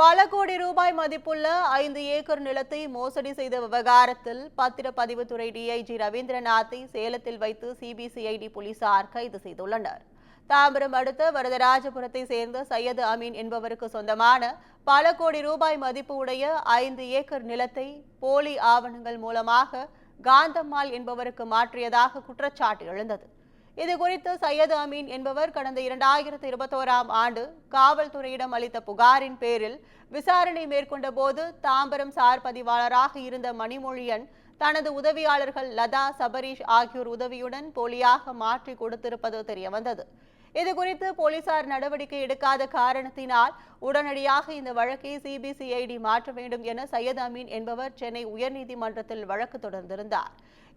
பல கோடி ரூபாய் மதிப்புள்ள 5 ஏக்கர் நிலத்தை மோசடி செய்த விவகாரத்தில் பத்திரப்பதிவுத்துறை டிஐஜி ரவீந்திரநாத்தை சேலத்தில் வைத்து சிபிசிஐடி போலீசார் கைது செய்துள்ளனர். தாம்பரம் அடுத்த வரதராஜபுரத்தை சேர்ந்த சையது அமீன் என்பவருக்கு சொந்தமான பல கோடி ரூபாய் மதிப்பு உடைய 5 ஏக்கர் நிலத்தை போலி ஆவணங்கள் மூலமாக காந்தம்மாள் என்பவருக்கு மாற்றியதாக குற்றச்சாட்டு எழுந்தது. இதுகுறித்து சையது அமீன் என்பவர் கடந்த 2021ஆம் ஆண்டு காவல்துறையிடம் அளித்த புகாரின் பேரில் விசாரணை மேற்கொண்ட போது தாம்பரம் சார் பதிவாளராக இருந்த மணிமொழியன் தனது உதவியாளர்கள் லதா, சபரீஷ் ஆகியோர் உதவியுடன் போலியாக மாற்றி கொடுத்திருப்பது தெரியவந்தது. இதுகுறித்து போலீசார் நடவடிக்கை எடுக்காத காரணத்தினால் உடனடியாக இந்த வழக்கை சிபிசிஐடி மாற்ற வேண்டும் என சையது அமீன் என்பவர் சென்னை உயர்நீதிமன்றத்தில் வழக்கு தொடர்ந்திருந்தார்.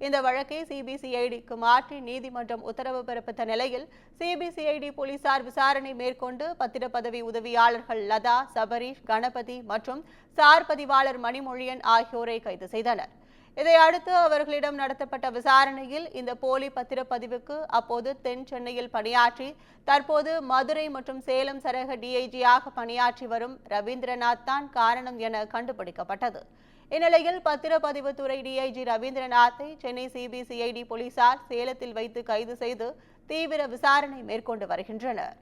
இந்த வழக்கை சிபிசிஐடிக்கு மாற்றி நீதிமன்றம் உத்தரவு பிறப்பித்த நிலையில் சிபிசிஐடி போலீசார் விசாரணை மேற்கொண்டு பத்திரப்பதவி உதவியாளர்கள் லதா, சபரீஷ், கணபதி மற்றும் சார் பதிவாளர் மணிமொழியன் ஆகியோரை கைது செய்தனர். இதையடுத்து அவர்களிடம் நடத்தப்பட்ட விசாரணையில் இந்த போலி பத்திரப்பதிவுக்கு அப்போது தென் சென்னையில் பணியாற்றி தற்போது மதுரை மற்றும் சேலம் சரக டிஐஜியாக பணியாற்றி வரும் ரவீந்திரநாத் தான் காரணம் என கண்டுபிடிக்கப்பட்டது. இந்நிலையில் பத்திரப்பதிவுத்துறை டிஐஜி ரவீந்திரநாத்தை சென்னை சிபிசிஐடி போலீசார் சேலத்தில் வைத்து கைது செய்து தீவிர விசாரணை மேற்கொண்டு வருகின்றனர்.